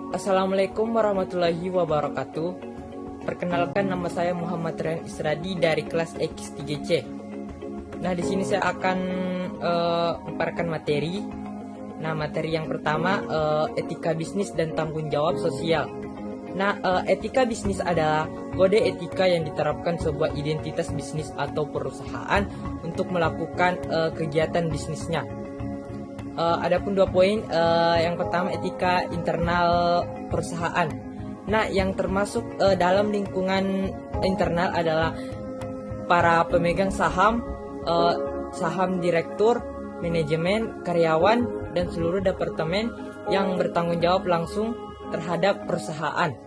Assalamualaikum warahmatullahi wabarakatuh. Perkenalkan, nama saya Muhammad Rian Isradi dari kelas X3C. Nah, di sini saya akan memaparkan materi. Nah, materi yang pertama, etika bisnis dan tanggung jawab sosial. Nah, etika bisnis adalah kode etika yang diterapkan sebuah identitas bisnis atau perusahaan untuk melakukan kegiatan bisnisnya. Adapun 2 poin, yang pertama etika internal perusahaan. Nah, yang termasuk dalam lingkungan internal adalah para pemegang saham, saham direktur, manajemen, karyawan, dan seluruh departemen yang bertanggung jawab langsung terhadap perusahaan.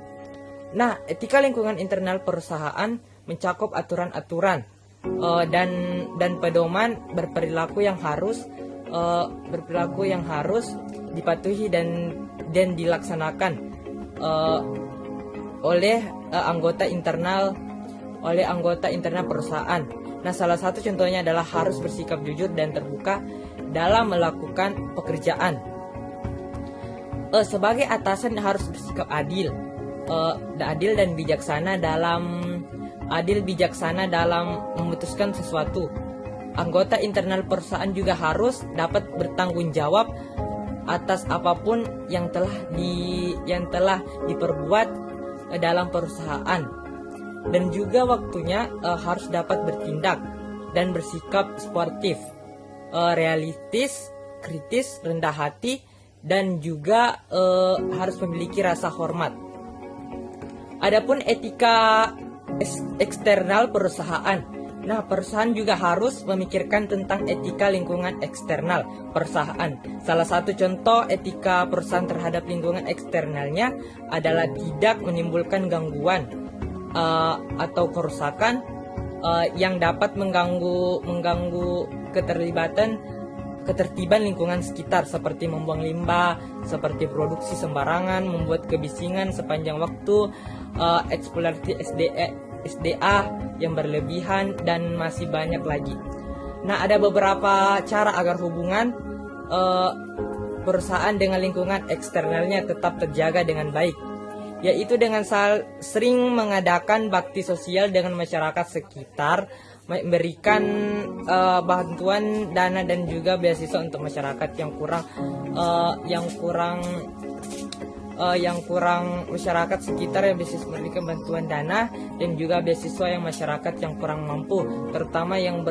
Nah, etika lingkungan internal perusahaan mencakup aturan-aturan dan pedoman berperilaku yang harus dipatuhi dan dilaksanakan oleh anggota internal perusahaan. Nah, salah satu contohnya adalah harus bersikap jujur dan terbuka dalam melakukan pekerjaan. Sebagai atasan harus bersikap adil dan bijaksana dalam memutuskan sesuatu. Anggota internal perusahaan juga harus dapat bertanggung jawab atas apapun yang telah diperbuat dalam perusahaan, dan juga waktunya harus dapat bertindak dan bersikap sportif, realistis, kritis, rendah hati, dan juga harus memiliki rasa hormat. Adapun etika eksternal perusahaan. Nah, perusahaan juga harus memikirkan tentang etika lingkungan eksternal perusahaan. Salah satu contoh etika perusahaan terhadap lingkungan eksternalnya adalah tidak menimbulkan gangguan atau kerusakan yang dapat mengganggu ketertiban lingkungan sekitar, seperti membuang limbah, seperti produksi sembarangan, membuat kebisingan sepanjang waktu, eksploitasi SDA yang berlebihan, dan masih banyak lagi. Nah, ada beberapa cara agar hubungan perusahaan dengan lingkungan eksternalnya tetap terjaga dengan baik, yaitu dengan sering mengadakan bakti sosial dengan masyarakat sekitar, memberikan bantuan dana dan juga beasiswa untuk masyarakat yang kurang masyarakat sekitar yang bisa memberikan bantuan dana, dan juga beasiswa yang masyarakat yang kurang mampu, terutama yang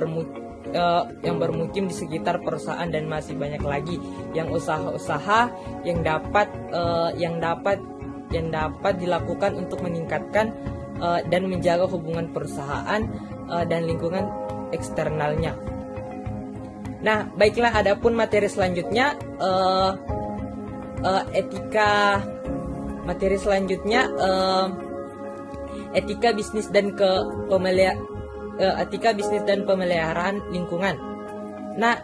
bermukim di sekitar perusahaan, dan masih banyak lagi yang usaha-usaha yang dapat dilakukan untuk meningkatkan dan menjaga hubungan perusahaan dan lingkungan eksternalnya. Nah, baiklah, adapun materi selanjutnya, etika bisnis dan pemeliharaan lingkungan. Nah,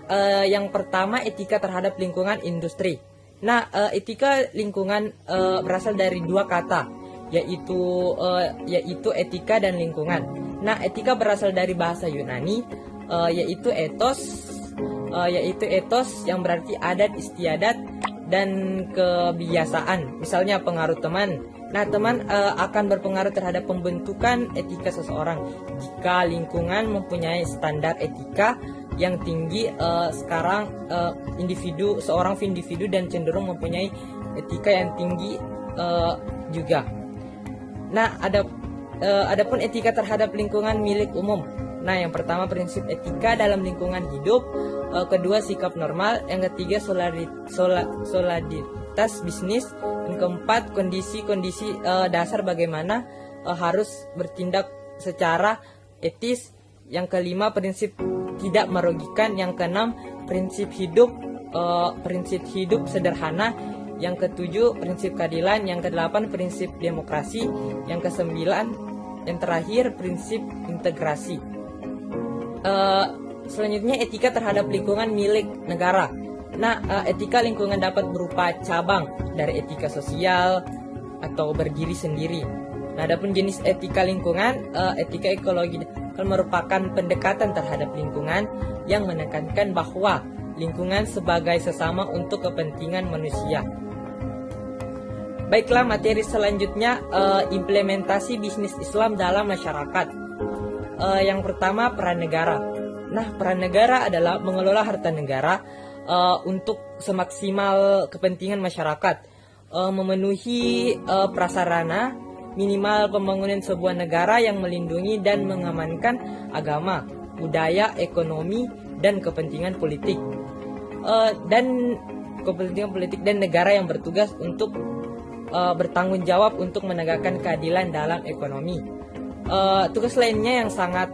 yang pertama, etika terhadap lingkungan industri. Nah, etika lingkungan berasal dari 2 kata, yaitu etika dan lingkungan. Nah, etika berasal dari bahasa Yunani, yaitu etos yang berarti adat istiadat dan kebiasaan. Misalnya pengaruh teman. Nah, teman akan berpengaruh terhadap pembentukan etika seseorang. Jika lingkungan mempunyai standar etika yang tinggi, seorang individu dan cenderung mempunyai etika yang tinggi juga. Nah, adapun etika terhadap lingkungan milik umum. Nah, yang pertama, prinsip etika dalam lingkungan hidup. Kedua, sikap normal. Yang ketiga, solidaritas bisnis. Dan keempat, kondisi dasar bagaimana harus bertindak secara etis. Yang kelima, prinsip tidak merugikan. Yang keenam, prinsip hidup sederhana. Yang ketujuh, prinsip keadilan. Yang kedelapan, prinsip demokrasi. Yang kesembilan, yang terakhir, prinsip integrasi. Selanjutnya, etika terhadap lingkungan milik negara. Nah, etika lingkungan dapat berupa cabang dari etika sosial atau berdiri sendiri. Nah, adapun jenis etika lingkungan, etika ekologi merupakan pendekatan terhadap lingkungan yang menekankan bahwa lingkungan sebagai sesama untuk kepentingan manusia. Baiklah, materi selanjutnya implementasi bisnis Islam dalam masyarakat. Yang pertama, peran negara. Nah, peran negara adalah mengelola harta negara untuk semaksimal kepentingan masyarakat, memenuhi prasarana minimal pembangunan sebuah negara yang melindungi dan mengamankan agama, budaya, ekonomi, dan kepentingan politik dan negara yang bertugas untuk bertanggung jawab untuk menegakkan keadilan dalam ekonomi. Tugas lainnya yang sangat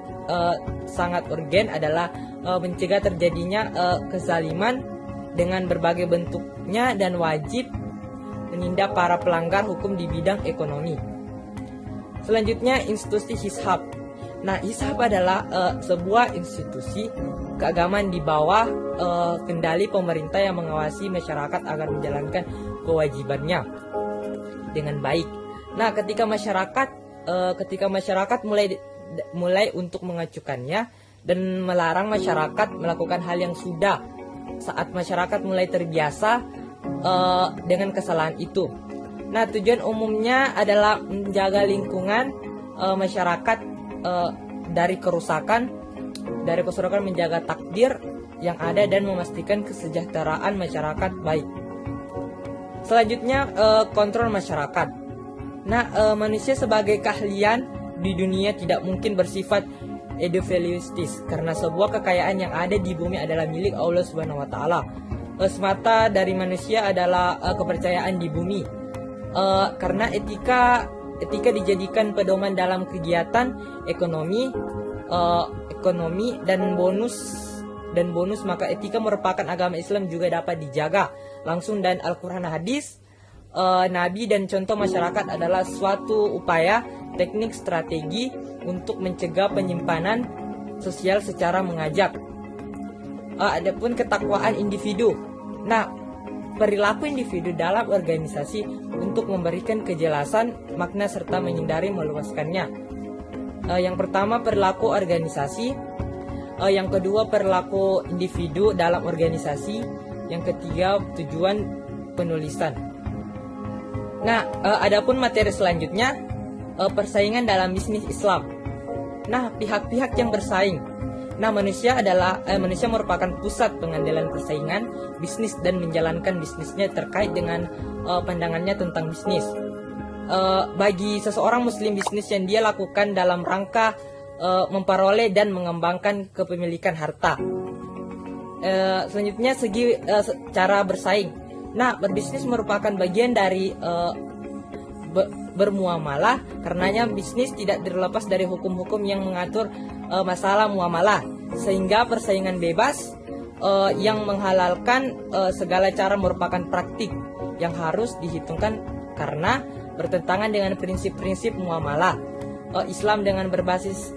urgen adalah mencegah terjadinya kezaliman dengan berbagai bentuknya dan wajib menindak para pelanggar hukum di bidang ekonomi. Selanjutnya, institusi Hishab. Nah, Hishab adalah sebuah institusi keagamaan di bawah kendali pemerintah yang mengawasi masyarakat agar menjalankan kewajibannya dengan baik. Nah, ketika masyarakat mulai untuk mengacukannya dan melarang masyarakat melakukan hal yang sudah, saat masyarakat mulai terbiasa dengan kesalahan itu. Nah, tujuan umumnya adalah menjaga lingkungan masyarakat dari kerusakan, menjaga takdir yang ada dan memastikan kesejahteraan masyarakat baik. Selanjutnya, kontrol masyarakat. Nah, manusia sebagai keahlian di dunia tidak mungkin bersifat individualistis karena sebuah kekayaan yang ada di bumi adalah milik Allah Subhanahu wa taala. Semata dari manusia adalah kepercayaan di bumi. Karena etika dijadikan pedoman dalam kegiatan ekonomi dan bonus, maka etika merupakan agama Islam juga dapat dijaga langsung, dan Al-Quran, hadis Nabi dan contoh masyarakat adalah suatu upaya teknik strategi untuk mencegah penyimpanan sosial secara mengajak. Adapun ketakwaan individu. Nah, perilaku individu dalam organisasi untuk memberikan kejelasan makna serta menghindari meluaskannya. Yang pertama, perilaku organisasi. Yang kedua, perilaku individu dalam organisasi. Yang ketiga, tujuan penulisan. Nah, adapun materi selanjutnya, persaingan dalam bisnis Islam. Nah, pihak-pihak yang bersaing. Nah, manusia merupakan pusat pengandalan persaingan bisnis dan menjalankan bisnisnya terkait dengan pandangannya tentang bisnis. Bagi seseorang muslim, bisnis yang dia lakukan dalam rangka memperoleh dan mengembangkan kepemilikan harta. Selanjutnya, segi cara bersaing. Nah, berbisnis merupakan bagian dari bermuamalah, karenanya bisnis tidak terlepas dari hukum-hukum yang mengatur masalah muamalah, sehingga persaingan bebas yang menghalalkan segala cara merupakan praktik yang harus dihitungkan karena bertentangan dengan prinsip-prinsip muamalah. Islam dengan berbasis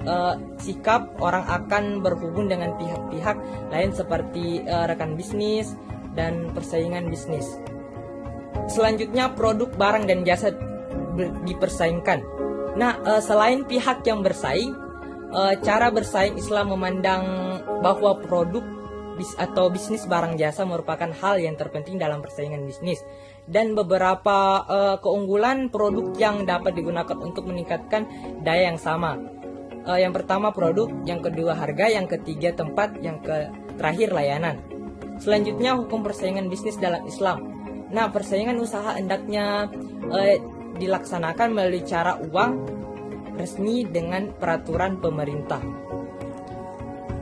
sikap orang akan berhubung dengan pihak-pihak lain seperti rekan bisnis dan persaingan bisnis. Selanjutnya, produk, barang, dan jasa dipersaingkan. Nah, selain pihak yang bersaing, cara bersaing Islam memandang bahwa produk atau bisnis barang jasa merupakan hal yang terpenting dalam persaingan bisnis, dan beberapa keunggulan produk yang dapat digunakan untuk meningkatkan daya yang sama. Yang pertama, produk, yang kedua harga, yang ketiga tempat, yang terakhir layanan. Selanjutnya, hukum persaingan bisnis dalam Islam. Nah, persaingan usaha hendaknya dilaksanakan melalui cara uang resmi dengan peraturan pemerintah.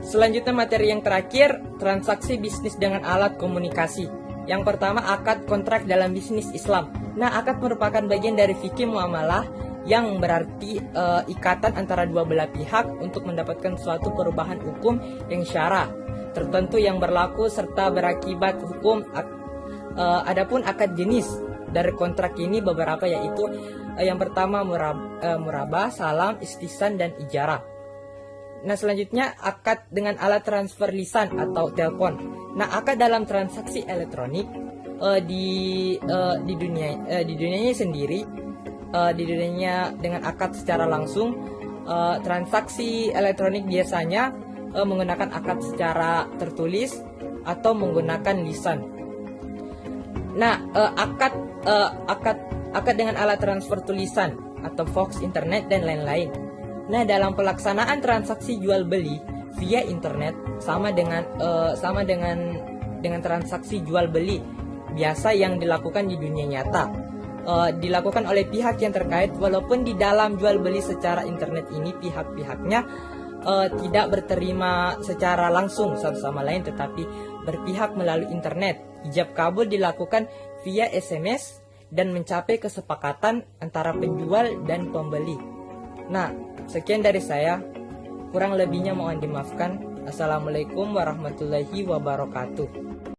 Selanjutnya, materi yang terakhir, transaksi bisnis dengan alat komunikasi. Yang pertama, akad kontrak dalam bisnis Islam. Nah, akad merupakan bagian dari fikih muamalah yang berarti ikatan antara dua belah pihak untuk mendapatkan suatu perubahan hukum yang syara tertentu yang berlaku serta berakibat hukum. Adapun akad jenis dari kontrak ini beberapa, yaitu yang pertama murabah, salam, istihsan, dan ijarah. Nah, selanjutnya akad dengan alat transfer lisan atau telepon. Nah, akad dalam transaksi elektronik di dunianya sendiri, di dunianya dengan akad secara langsung, transaksi elektronik biasanya menggunakan akad secara tertulis atau menggunakan lisan. Nah, akad akad dengan alat transfer tulisan atau fax, internet, dan lain-lain. Nah, dalam pelaksanaan transaksi jual beli via internet sama dengan transaksi jual beli biasa yang dilakukan di dunia nyata. Dilakukan oleh pihak yang terkait, walaupun di dalam jual beli secara internet ini pihak-pihaknya tidak berterima secara langsung satu sama lain, tetapi berpihak melalui internet. Ijab kabul dilakukan via SMS dan mencapai kesepakatan antara penjual dan pembeli. Nah, sekian dari saya. Kurang lebihnya mohon dimaafkan. Assalamualaikum warahmatullahi wabarakatuh.